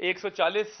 140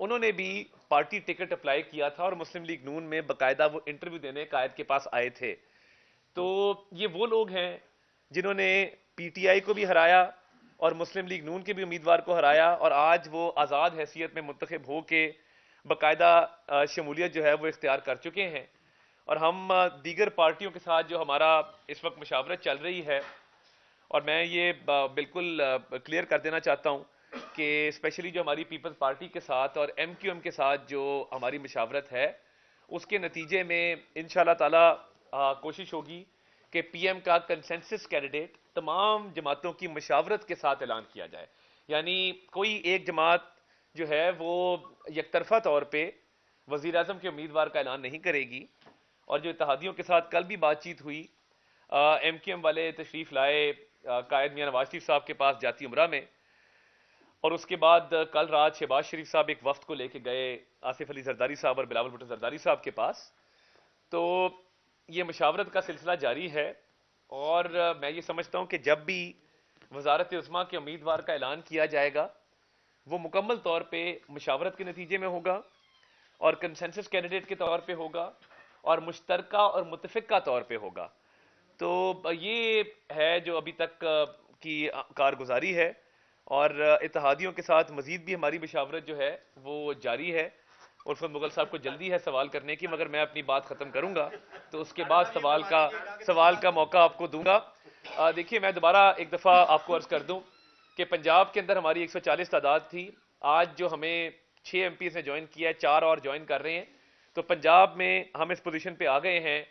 انہوں نے بھی پارٹی ٹکٹ اپلائی کیا تھا اور مسلم لیگ نون میں باقاعدہ وہ انٹرویو دینے قائد کے پاس آئے تھے. تو یہ وہ لوگ ہیں جنہوں نے پی ٹی آئی کو بھی ہرایا اور مسلم لیگ نون کے بھی امیدوار کو ہرایا, اور آج وہ آزاد حیثیت میں منتخب ہو کے باقاعدہ شمولیت جو ہے وہ اختیار کر چکے ہیں. اور ہم دیگر پارٹیوں کے ساتھ جو ہمارا اس وقت مشاورت چل رہی ہے, اور میں یہ بالکل کلیئر کر دینا چاہتا ہوں کہ اسپیشلی جو ہماری پیپلز پارٹی کے ساتھ اور ایم کیو ایم کے ساتھ جو ہماری مشاورت ہے, اس کے نتیجے میں انشاءاللہ تعالی کوشش ہوگی کہ پی ایم کا کنسنسس کینڈیڈیٹ تمام جماعتوں کی مشاورت کے ساتھ اعلان کیا جائے. یعنی کوئی ایک جماعت جو ہے وہ یک طرفہ طور پہ وزیر اعظم کے امیدوار کا اعلان نہیں کرے گی. اور جو اتحادیوں کے ساتھ کل بھی بات چیت ہوئی, ایم کیو ایم والے تشریف لائے قائد میاں نواز شریف صاحب کے پاس جاتی عمرہ میں, اور اس کے بعد کل رات شہباز شریف صاحب ایک وفد کو لے کے گئے آصف علی زرداری صاحب اور بلاول بھٹو زرداری صاحب کے پاس. تو یہ مشاورت کا سلسلہ جاری ہے, اور میں یہ سمجھتا ہوں کہ جب بھی وزارت عظمیٰ کے امیدوار کا اعلان کیا جائے گا وہ مکمل طور پہ مشاورت کے نتیجے میں ہوگا اور کنسنسس کینڈیڈیٹ کے طور پہ ہوگا اور مشترکہ اور متفقہ طور پہ ہوگا. تو یہ ہے جو ابھی تک کی کارگزاری ہے, اور اتحادیوں کے ساتھ مزید بھی ہماری مشاورت جو ہے وہ جاری ہے. عرفت مغل صاحب کو جلدی ہے سوال کرنے کی, مگر میں اپنی بات ختم کروں گا تو اس کے بعد سوال کا موقع آپ کو دوں گا. دیکھیے میں دوبارہ ایک دفعہ آپ کو عرض کر دوں کہ پنجاب کے اندر ہماری 140 تعداد تھی, آج جو ہمیں 6 ایم پیز نے جوائن کیا ہے, 4 اور جوائن کر رہے ہیں. تو پنجاب میں ہم اس پوزیشن پہ آ گئے ہیں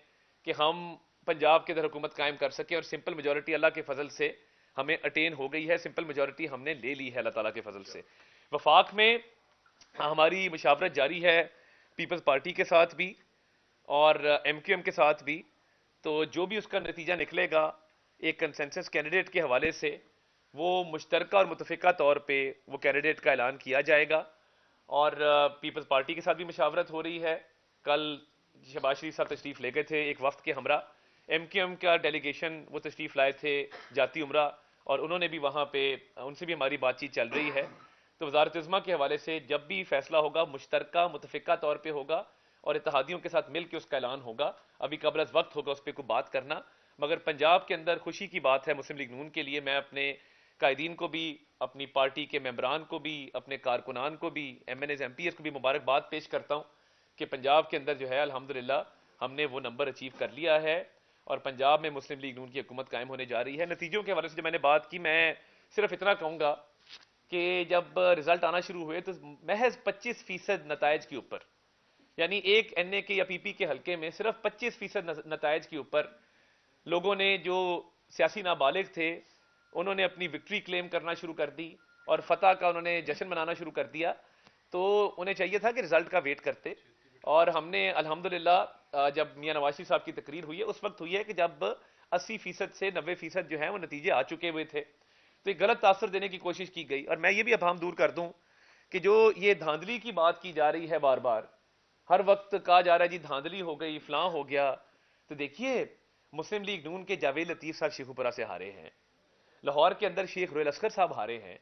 کہ ہم پنجاب کے اندر حکومت قائم کر سکیں, اور سمپل میجورٹی اللہ کے فضل سے ہمیں اٹین ہو گئی ہے, سمپل میجورٹی ہم نے لے لی ہے اللہ تعالیٰ کے فضل سے. وفاق میں ہماری مشاورت جاری ہے پیپلز پارٹی کے ساتھ بھی اور ایم کیو ایم کے ساتھ بھی. تو جو بھی اس کا نتیجہ نکلے گا ایک کنسنسس کینڈیڈیٹ کے حوالے سے, وہ مشترکہ اور متفقہ طور پہ وہ کینڈیڈیٹ کا اعلان کیا جائے گا. اور پیپلز پارٹی کے ساتھ بھی مشاورت ہو رہی ہے. کل شہباز شریف صاحب تشریف لے گئے تھے ایک وفد کے ہمراہ, ایم کیو ایم کا ڈیلیگیشن وہ تشریف لائے تھے جاتی عمرہ, اور انہوں نے بھی وہاں پہ ان سے بھی ہماری بات چیت چل رہی ہے. تو وزارت عظمیٰ کے حوالے سے جب بھی فیصلہ ہوگا مشترکہ متفقہ طور پہ ہوگا اور اتحادیوں کے ساتھ مل کے اس کا اعلان ہوگا. ابھی قبل از وقت ہوگا اس پہ کوئی بات کرنا, مگر پنجاب کے اندر خوشی کی بات ہے مسلم لیگ نون کے لیے. میں اپنے قائدین کو بھی, اپنی پارٹی کے ممبران کو بھی, اپنے کارکنان کو بھی, MNAs MPs کو بھی مبارکباد پیش کرتا ہوں کہ پنجاب کے اندر جو ہے الحمدللہ ہم نے وہ نمبر اچیو کر لیا ہے, اور پنجاب میں مسلم لیگ نون کی حکومت قائم ہونے جا رہی ہے. نتیجوں کے حوالے سے جو میں نے بات کی, میں صرف اتنا کہوں گا کہ جب رزلٹ آنا شروع ہوئے تو محض 25% نتائج کے اوپر, یعنی ایک این اے کے یا پی پی کے حلقے میں صرف 25% نتائج کے اوپر لوگوں نے, جو سیاسی نابالغ تھے, انہوں نے اپنی وکٹری کلیم کرنا شروع کر دی اور فتح کا انہوں نے جشن منانا شروع کر دیا. تو انہیں چاہیے تھا کہ رزلٹ کا ویٹ کرتے, اور ہم نے الحمدللہ جب میاں نواز شریف صاحب کی تقریر ہوئی ہے اس وقت ہوئی ہے کہ جب 80% سے 90% جو ہیں وہ نتیجے آ چکے ہوئے تھے. تو ایک غلط تاثر دینے کی کوشش کی گئی. اور میں یہ بھی ابہام دور کر دوں کہ جو یہ دھاندلی کی بات کی جا رہی ہے بار بار, ہر وقت کہا جا رہا ہے جی دھاندلی ہو گئی, فلاں ہو گیا. تو دیکھیے مسلم لیگ نون کے جاوید لطیف صاحب شیخو پورہ سے ہارے ہیں, لاہور کے اندر شیخ رویل اصغر صاحب ہارے ہیں,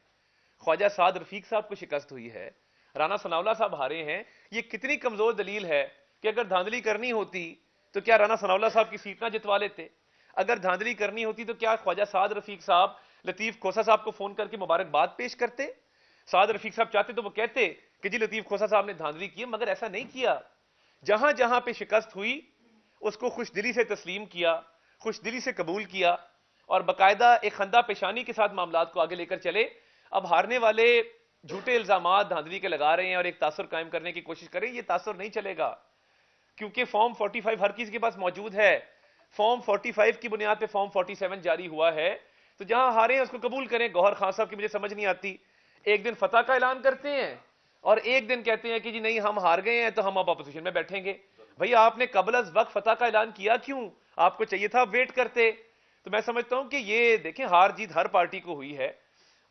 خواجہ سعد رفیق صاحب کو شکست ہوئی ہے, رانا ثناء اللہ صاحب ہارے ہیں. یہ کتنی کمزور دلیل ہے کہ اگر دھاندلی کرنی ہوتی تو کیا رانا ثناء اللہ صاحب کی سیٹ نہ جتوا لیتے؟ اگر دھاندلی کرنی ہوتی تو کیا خواجہ سعد رفیق صاحب لطیف کھوسا صاحب کو فون کر کے مبارکباد پیش کرتے؟ سعد رفیق صاحب چاہتے تو وہ کہتے کہ جی لطیف کھوسا صاحب نے دھاندلی کی, مگر ایسا نہیں کیا. جہاں جہاں پہ شکست ہوئی اس کو خوش دلی سے تسلیم کیا, خوش دلی سے قبول کیا, اور باقاعدہ ایک خندہ پیشانی کے ساتھ معاملات کو آگے لے کر چلے. اب ہارنے والے جھوٹے الزامات دھاندلی کے لگا رہے ہیں اور ایک تاثر قائم کرنے کی کوشش کریں, یہ تاثر نہیں چلے گا کیونکہ فارم 45 ہر کسی کے پاس موجود ہے. فارم 45 کی بنیاد پہ فارم 47 جاری ہوا ہے. تو جہاں ہارے ہیں اس کو قبول کریں. گوہر خان صاحب کی مجھے سمجھ نہیں آتی, ایک دن فتح کا اعلان کرتے ہیں اور ایک دن کہتے ہیں کہ جی نہیں ہم ہار گئے ہیں تو ہم اب اپوزیشن میں بیٹھیں گے. بھئی آپ نے قبل از وقت فتح کا اعلان کیا کیوں؟ آپ کو چاہیے تھا ویٹ کرتے. تو میں سمجھتا ہوں کہ یہ دیکھیں ہار جیت ہر پارٹی کو ہوئی ہے,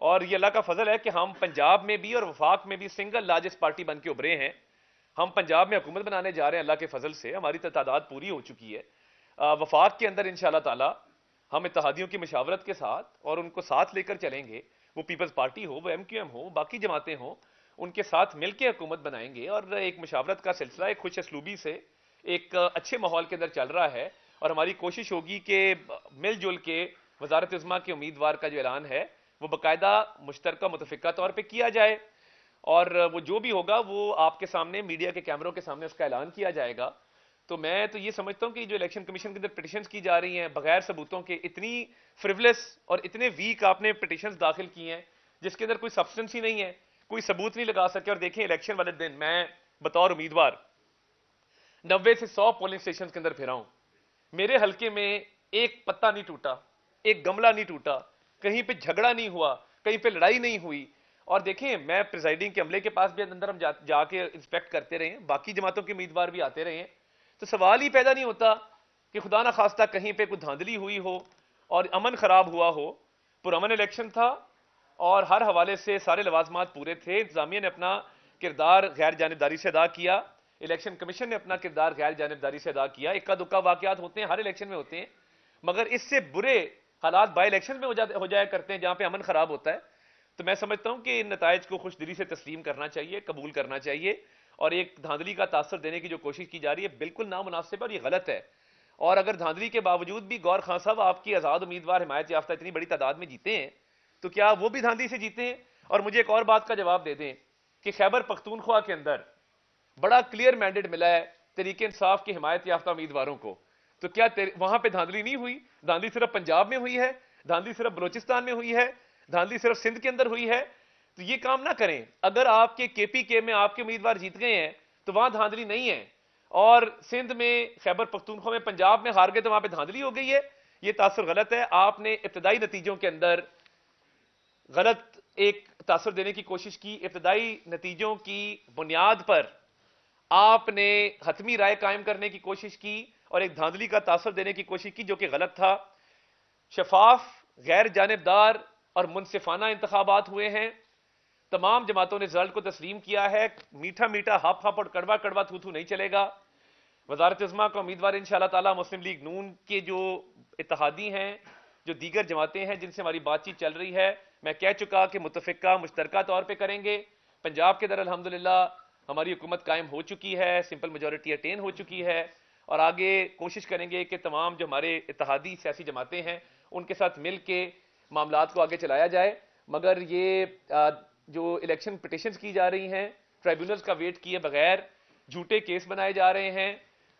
اور یہ اللہ کا فضل ہے کہ ہم پنجاب میں بھی اور وفاق میں بھی سنگل لارجسٹ پارٹی بن کے ابھرے ہیں. ہم پنجاب میں حکومت بنانے جا رہے ہیں اللہ کے فضل سے, ہماری تعداد پوری ہو چکی ہے. وفاق کے اندر انشاءاللہ تعالی ہم اتحادیوں کی مشاورت کے ساتھ اور ان کو ساتھ لے کر چلیں گے, وہ پیپلز پارٹی ہو, وہ ایم کیو ایم ہو, باقی جماعتیں ہوں, ان کے ساتھ مل کے حکومت بنائیں گے اور ایک مشاورت کا سلسلہ ایک خوش اسلوبی سے ایک اچھے ماحول کے اندر چل رہا ہے، اور ہماری کوشش ہوگی کہ مل جل کے وزارت عظمیٰ کے امیدوار کا جو اعلان ہے وہ باقاعدہ مشترکہ متفقہ طور پہ کیا جائے، اور وہ جو بھی ہوگا وہ آپ کے سامنے میڈیا کے کیمروں کے سامنے اس کا اعلان کیا جائے گا۔ تو میں تو یہ سمجھتا ہوں کہ جو الیکشن کمیشن کے اندر پٹیشنز کی جا رہی ہیں بغیر ثبوتوں کے، اتنی فریولس اور اتنے ویک آپ نے پٹیشنز داخل کی ہیں جس کے اندر کوئی سبسٹنس ہی نہیں ہے، کوئی ثبوت نہیں لگا سکے۔ اور دیکھیں الیکشن والے دن میں بطور امیدوار 90 سے 100 پولنگ اسٹیشن کے اندر پھرا ہوں، میرے حلقے میں ایک پتا نہیں ٹوٹا، ایک گملہ نہیں ٹوٹا، کہیں پہ جھگڑا نہیں ہوا، کہیں پہ لڑائی نہیں ہوئی۔ اور دیکھیں میں پریزائڈنگ کے عملے کے پاس بھی اندر ہم جا کے انسپیکٹ کرتے رہے ہیں، باقی جماعتوں کے امیدوار بھی آتے رہے ہیں، تو سوال ہی پیدا نہیں ہوتا کہ خدا نہ خواستہ کہیں پہ کوئی دھاندلی ہوئی ہو اور امن خراب ہوا ہو۔ پرامن الیکشن تھا اور ہر حوالے سے سارے لوازمات پورے تھے، انتظامیہ نے اپنا کردار غیر جانبداری سے ادا کیا، الیکشن کمیشن نے اپنا کردار غیر جانبداری سے ادا کیا۔ اکا دکا واقعات ہوتے ہیں، ہر الیکشن میں ہوتے ہیں، مگر اس سے برے حالات بائی الیکشن میں ہو جایا کرتے ہیں جہاں پہ امن خراب ہوتا ہے۔ تو میں سمجھتا ہوں کہ ان نتائج کو خوش دلی سے تسلیم کرنا چاہیے، قبول کرنا چاہیے، اور ایک دھاندلی کا تاثر دینے کی جو کوشش کی جا رہی ہے بالکل نامناسب ہے اور یہ غلط ہے۔ اور اگر دھاندلی کے باوجود بھی گور خان صاحب آپ کی آزاد امیدوار حمایت یافتہ اتنی بڑی تعداد میں جیتے ہیں تو کیا وہ بھی دھاندلی سے جیتے ہیں؟ اور مجھے ایک اور بات کا جواب دے دیں کہ خیبر پختونخوا کے اندر بڑا کلیئر مینڈیٹ ملا ہے تحریک انصاف کی حمایت یافتہ امیدواروں کو، تو کیا وہاں پہ دھاندلی نہیں ہوئی؟ دھاندلی صرف پنجاب میں ہوئی ہے، دھاندلی صرف بلوچستان میں ہوئی ہے، دھاندلی صرف سندھ کے اندر ہوئی ہے؟ تو یہ کام نہ کریں۔ اگر آپ کے کے پی کے میں آپ کے امیدوار جیت گئے ہیں تو وہاں دھاندلی نہیں ہے، اور سندھ میں، خیبر پختونخوا میں، پنجاب میں ہار گئے تو وہاں پہ دھاندلی ہو گئی ہے۔ یہ تاثر غلط ہے۔ آپ نے ابتدائی نتیجوں کے اندر غلط ایک تاثر دینے کی کوشش کی، ابتدائی نتیجوں کی بنیاد پر آپ نے حتمی رائے قائم کرنے کی کوشش کی اور ایک دھاندلی کا تاثر دینے کی کوشش کی جو کہ غلط تھا۔ شفاف، غیر جانبدار اور منصفانہ انتخابات ہوئے ہیں، تمام جماعتوں نے رزلٹ کو تسلیم کیا ہے، میٹھا میٹھا ہپ ہپ اور کڑوا کڑوا تھو تھو نہیں چلے گا۔ وزارت عظمیٰ کا امیدوار انشاءاللہ تعالی مسلم لیگ نون کے جو اتحادی ہیں، جو دیگر جماعتیں ہیں جن سے ہماری بات چیت چل رہی ہے، میں کہہ چکا کہ متفقہ مشترکہ طور پہ کریں گے۔ پنجاب کے اندر الحمدللہ ہماری حکومت قائم ہو چکی ہے، سمپل میجورٹی اٹین ہو چکی ہے، اور آگے کوشش کریں گے کہ تمام جو ہمارے اتحادی سیاسی جماعتیں ہیں ان کے ساتھ مل کے معاملات کو آگے چلایا جائے۔ مگر یہ جو الیکشن پٹیشنز کی جا رہی ہیں ٹرائیبونلز کا ویٹ کیے بغیر، جھوٹے کیس بنائے جا رہے ہیں،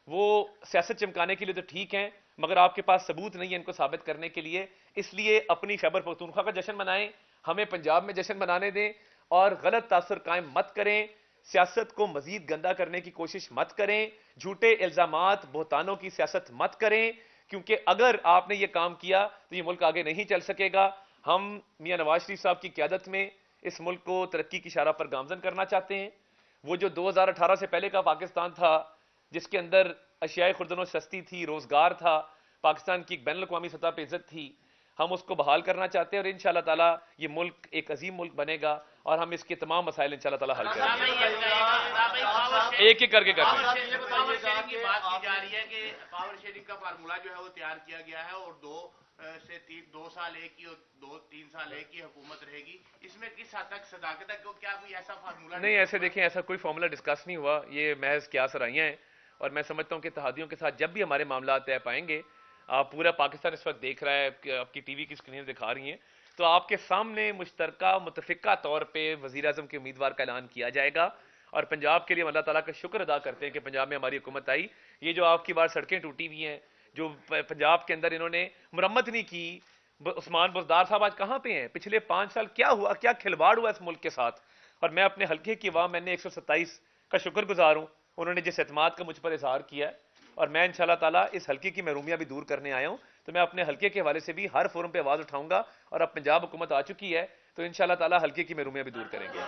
وہ سیاست چمکانے کے لیے تو ٹھیک ہیں، مگر آپ کے پاس ثبوت نہیں ہے ان کو ثابت کرنے کے لیے۔ اس لیے اپنی خیبر پختونخوا کا جشن منائیں، ہمیں پنجاب میں جشن منانے دیں، اور غلط تاثر قائم مت کریں، سیاست کو مزید گندا کرنے کی کوشش مت کریں، جھوٹے الزامات بہتانوں کی سیاست مت کریں، کیونکہ اگر آپ نے یہ کام کیا تو یہ ملک آگے نہیں چل سکے گا۔ ہم میاں نواز شریف صاحب کی قیادت میں اس ملک کو ترقی کی شارہ پر گامزن کرنا چاہتے ہیں۔ وہ جو 2018 سے پہلے کا پاکستان تھا جس کے اندر اشیاء خوردن و سستی تھی، روزگار تھا، پاکستان کی ایک بین الاقوامی سطح پہ عزت تھی، ہم اس کو بحال کرنا چاہتے ہیں، اور انشاءاللہ تعالی یہ ملک ایک عظیم ملک بنے گا اور ہم اس کے تمام مسائل انشاءاللہ تعالی حل کریں گے۔ ایک ایک کر کے کریں گے۔ پاور شیئرنگ کی بات کی جا رہی ہے کہ پاور شیئرنگ کا فارمولا جو ہے وہ تیار کیا گیا ہے، اور 2 سال ایک کی اور 3 سال ایک کی حکومت رہے گی، اس میں کس حد تک صداقت ہے؟ کیا کوئی ایسا فارمولا نہیں، ایسے دیکھیں ایسا کوئی فارمولا ڈسکس نہیں ہوا، یہ محض کیا سرائیاں ہیں، اور میں سمجھتا ہوں کہ اتحادیوں کے ساتھ جب بھی ہمارے معاملات طے پائیں گے، آپ پورا پاکستان اس وقت دیکھ رہا ہے کہ آپ کی ٹی وی کی اسکرین دکھا رہی ہیں، تو آپ کے سامنے مشترکہ متفقہ طور پہ وزیر اعظم کے امیدوار کا اعلان کیا جائے گا۔ اور پنجاب کے لیے ہم اللہ تعالیٰ کا شکر ادا کرتے ہیں کہ پنجاب میں ہماری حکومت آئی۔ یہ جو آپ کی بار سڑکیں ٹوٹی ہوئی ہیں، جو پنجاب کے اندر انہوں نے مرمت نہیں کی، عثمان بزدار صاحب آج کہاں پہ ہیں؟ پچھلے 5 سال کیا ہوا، کیا کھلواڑ ہوا اس ملک کے ساتھ؟ اور میں اپنے حلقے کی عوام میں نے 127 کا شکر گزار ہوں، انہوں نے جس اعتماد کا مجھ پر اظہار کیا ہے، اور میں انشاءاللہ تعالیٰ اس حلقے کی محرومیاں بھی دور کرنے آیا ہوں، تو میں اپنے حلقے کے حوالے سے بھی ہر فورم پہ آواز اٹھاؤں گا، اور اب پنجاب حکومت آ چکی ہے تو انشاءاللہ تعالیٰ حلقے کی محرومیاں بھی دور کریں گے۔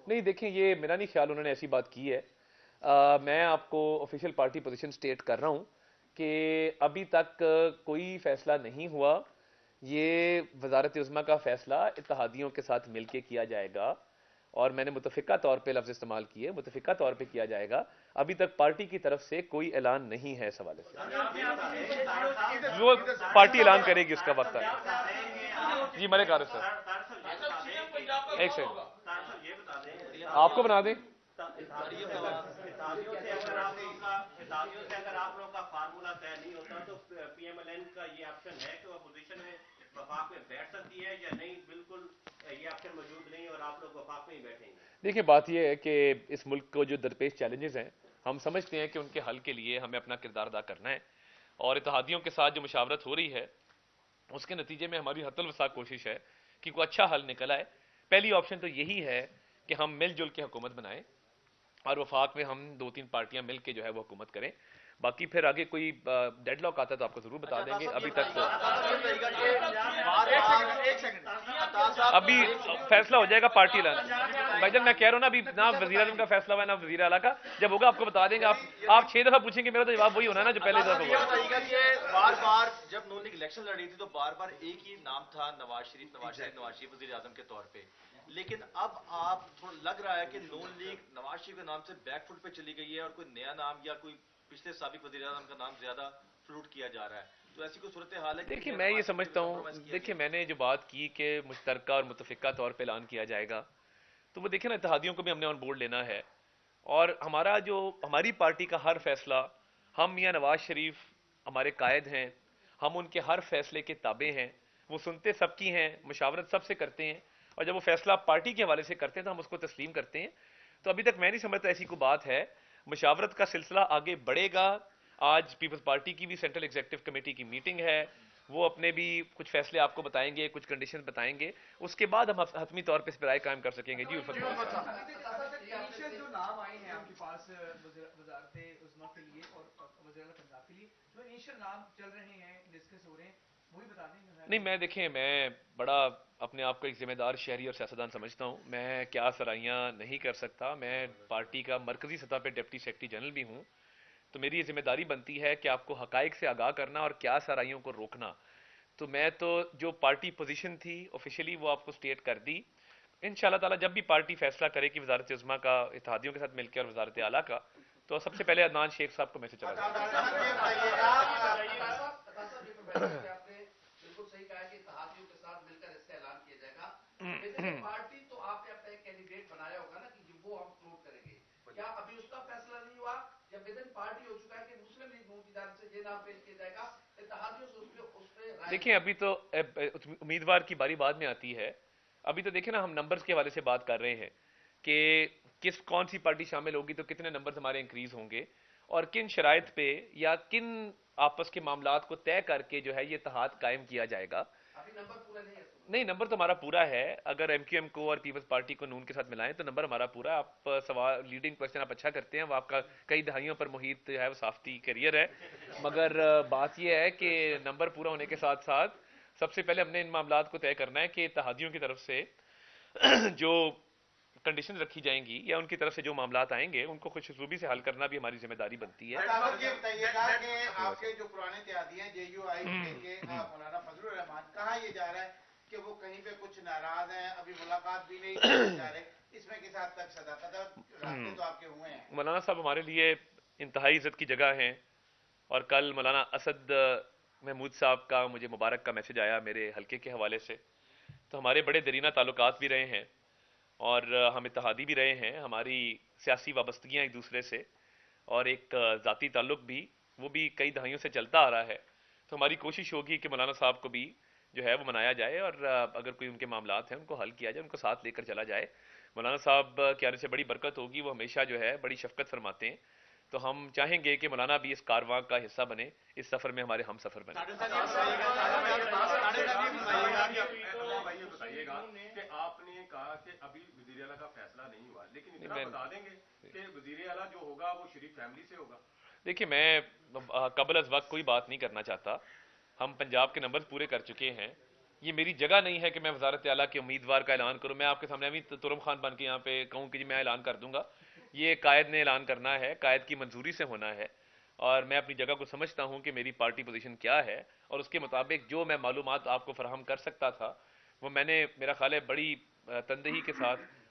نہیں دیکھیں، یہ میرا نہیں خیال انہوں نے ایسی بات کی ہے۔ میں آپ کو آفیشیل پارٹی پوزیشن سٹیٹ کر رہا ہوں کہ ابھی تک کوئی فیصلہ نہیں ہوا، یہ وزارت عظمیٰ کا فیصلہ اتحادیوں کے ساتھ مل کے کیا جائے گا، اور میں نے متفقہ طور پہ لفظ استعمال کیے، متفقہ طور پہ کیا جائے گا. ابھی تک پارٹی کی طرف سے کوئی اعلان نہیں ہے اس حوالے سے. وہ پارٹی اعلان کرے گی، اس کا وقت ہے. جی ملک عارف صاحب ایک سیکنڈ آپ کو بنا دیں. اتحادیوں سے اگر آپ لوگوں کا فارمولا طے نہیں ہوتا تو پی ایم ایل این کا یہ آپشن ہے کہ وہ اپوزیشن میں وفاق میں بیٹھ سکتی ہے یا نہیں؟ بالکل یہ آپشن موجود نہیں اور آپ لوگ وفاق میں ہی بیٹھیں گے. دیکھیں بات یہ ہے کہ اس ملک کو جو درپیش چیلنجز ہیں ہم سمجھتے ہیں کہ ان کے حل کے لیے ہمیں اپنا کردار ادا کرنا ہے، اور اتحادیوں کے ساتھ جو مشاورت ہو رہی ہے اس کے نتیجے میں ہماری حتی الوسع کوشش ہے کہ کوئی اچھا حل نکل آئے. پہلی آپشن تو یہی ہے کہ ہم مل جل کے حکومت بنائیں اور وفاق میں ہم 2-3 پارٹیاں مل کے جو ہے وہ حکومت کریں. باقی پھر آگے کوئی ڈیڈ لاک آتا ہے تو آپ کو ضرور بتا دیں گے. ابھی تک ابھی فیصلہ ہو جائے گا پارٹی اعلان. بھائی جان میں کہہ رہا ہوں نا، ابھی نہ وزیر اعظم کا فیصلہ ہوا ہے نہ وزیر اعلیٰ کا. جب ہوگا آپ کو بتا دیں گے. آپ 6 دفعہ پوچھیں گے، میرا تو جواب وہی ہونا ہے نا جو پہلے دفعہ ہوا. بار بار جب نون لیگ الیکشن لڑ رہی تھی تو بار بار ایک ہی نام تھا، نواز شریف وزیر اعظم کے طور پہ. لیکن اب آپ لگ رہا ہے کہ نون لیگ نواز شریف کے نام سے بیک فٹ پہ چلی گئی ہے اور کوئی نیا نام یا کوئی پچھلے سابق وزیر اعظم کا نام زیادہ فلوٹ کیا جا رہا ہے. تو ایسی کوئی صورتحال ہے؟ دیکھیں میں یہ سمجھتا ہوں، دیکھیں میں نے جو بات کی کہ مشترکہ اور متفقہ طور پہ اعلان کیا جائے گا، تو وہ دیکھیں نا اتحادیوں کو بھی ہم نے آن بورڈ لینا ہے. اور ہماری پارٹی کا ہر فیصلہ، ہم میاں نواز شریف ہمارے قائد ہیں، ہم ان کے ہر فیصلے کے تابع ہیں. وہ سنتے سب کی ہیں، مشاورت سب سے کرتے ہیں، اور جب وہ فیصلہ پارٹی کے حوالے سے کرتے ہیں تو ہم اس کو تسلیم کرتے ہیں. تو ابھی تک میں نہیں سمجھتا ایسی کوئی بات ہے. مشاورت کا سلسلہ آگے بڑھے گا. آج پیپلز پارٹی کی بھی سینٹرل ایگزیکٹو کمیٹی کی میٹنگ ہے، وہ اپنے بھی کچھ فیصلے آپ کو بتائیں گے، کچھ کنڈیشن بتائیں گے. اس کے بعد ہم حتمی طور پہ اس پر رائے قائم کر سکیں گے. جی الفت جو نام آئے ہیں آپ کے پاس وزارت عظمیٰ کے لیے اور وزیر اعلیٰ پنجاب کے لیے، جو انیشل نام چل رہے ہیں، ڈسکس ہو رہے ہیں، وہی بتا دیں گے. نہیں میں دیکھیں، میں بڑا اپنے آپ کو ایک ذمہ دار شہری اور سیاستدان سمجھتا ہوں. میں کیا سرائیاں نہیں کر سکتا. میں پارٹی کا مرکزی سطح پہ ڈپٹی سیکرٹری جنرل بھی ہوں، تو میری یہ ذمہ داری بنتی ہے کہ آپ کو حقائق سے آگاہ کرنا اور کیا سرائیوں کو روکنا. تو میں تو جو پارٹی پوزیشن تھی آفیشیلی وہ آپ کو سٹیٹ کر دی. انشاءاللہ تعالی جب بھی پارٹی فیصلہ کرے کہ وزارت عظمیٰ کا اتحادیوں کے ساتھ مل کے اور وزارت اعلیٰ کا، تو سب سے پہلے عدنان شیخ صاحب کو میسج چلا جائے. بالکل صحیح کہا کہ اتحادیوں کے ساتھ مل کر اس کا اعلان کیا جائے گا. پارٹی تو آپ نے اپنا ایک کینڈیڈیٹ بنایا ہوگا نا کہ وہ ہم فلوٹ کریں گے. کیا ابھی اس کا فیصلہ نہیں ہوا؟ جب ودن پارٹی ہو چکا ہے کہ مسلم لیگ نون کی جانب سے یہ نام پیش کیا جائے گا، اتحادیوں سے اس پہ دیکھیں ابھی تو امیدوار کی باری بعد میں آتی ہے. ابھی تو دیکھیں نا ہم نمبرز کے حوالے سے بات کر رہے ہیں کہ کون سی پارٹی شامل ہوگی تو کتنے نمبرز ہمارے انکریز ہوں گے، اور کن شرائط پہ یا کن آپس کے معاملات کو طے کر کے جو ہے یہ اتحاد قائم کیا جائے گا. نہیں نمبر تو ہمارا پورا ہے. اگر ایم کیو ایم کو اور پیپلز پارٹی کو نون کے ساتھ ملائیں تو نمبر ہمارا پورا ہے. آپ سوال لیڈنگ کوشچن آپ اچھا کرتے ہیں، وہ آپ کا کئی دہائیوں پر محیط جو ہے وہ صافتی کیریئر ہے. مگر بات یہ ہے کہ نمبر پورا ہونے کے ساتھ ساتھ سب سے پہلے ہم نے ان معاملات کو طے کرنا ہے کہ اتحادیوں کی طرف سے جو کنڈیشن رکھی جائیں گی یا ان کی طرف سے جو معاملات آئیں گے ان کو خوش اسلوبی سے حل کرنا بھی ہماری ذمہ داری بنتی ہے. آپ کے جو پرانے اتحادی ہیں جے یو آئی کے مولانا فضل الرحمان، کہاں یہ جا رہا ہے کہ وہ کہیں پہ کچھ ناراض ہیں، ابھی ملاقات بھی نہیں جا رہے، اس میں کس حد تک صداقت ہے؟ رابطے تو آپ کے ہوئے ہیں. مولانا صاحب ہمارے لیے انتہائی عزت کی جگہ ہیں، اور کل مولانا اسد محمود صاحب کا مجھے مبارک کا میسج آیا میرے حلقے کے حوالے سے. تو ہمارے بڑے درینہ تعلقات بھی رہے ہیں اور ہم اتحادی بھی رہے ہیں. ہماری سیاسی وابستگیاں ایک دوسرے سے اور ایک ذاتی تعلق بھی، وہ بھی کئی دہائیوں سے چلتا آ رہا ہے. تو ہماری کوشش ہوگی کہ مولانا صاحب کو بھی جو ہے وہ منایا جائے، اور اگر کوئی ان کے معاملات ہیں ان کو حل کیا جائے، ان کو ساتھ لے کر چلا جائے. مولانا صاحب کے آنے سے بڑی برکت ہوگی. وہ ہمیشہ جو ہے بڑی شفقت فرماتے ہیں، تو ہم چاہیں گے کہ مولانا بھی اس کارواں کا حصہ بنے، اس سفر میں ہمارے ہم سفر بنے. آپ نے کہا کہ ابھی وزیر اعلیٰ کا فیصلہ نہیں ہوا، لیکن اتنا بتا دیں گے کہ وزیر اعلیٰ جو ہوگا وہ شریف فیملی سے ہوگا. دیکھیں میں قبل از وقت کوئی بات نہیں کرنا چاہتا. ہم پنجاب کے نمبر پورے کر چکے ہیں. یہ میری جگہ نہیں ہے کہ میں وزارت اعلیٰ کے امیدوار کا اعلان کروں. میں آپ کے سامنے ابھی ترم خان بن کے یہاں پہ کہوں کہ جی میں اعلان کر دوں گا. یہ قائد نے اعلان کرنا ہے، قائد کی منظوری سے ہونا ہے، اور میں اپنی جگہ کو سمجھتا ہوں کہ میری پارٹی پوزیشن کیا ہے، اور اس کے مطابق جو میں معلومات آپ کو فراہم کر سکتا تھا وہ میں نے، میرا خیال ہے، بڑی تندہی کے ساتھ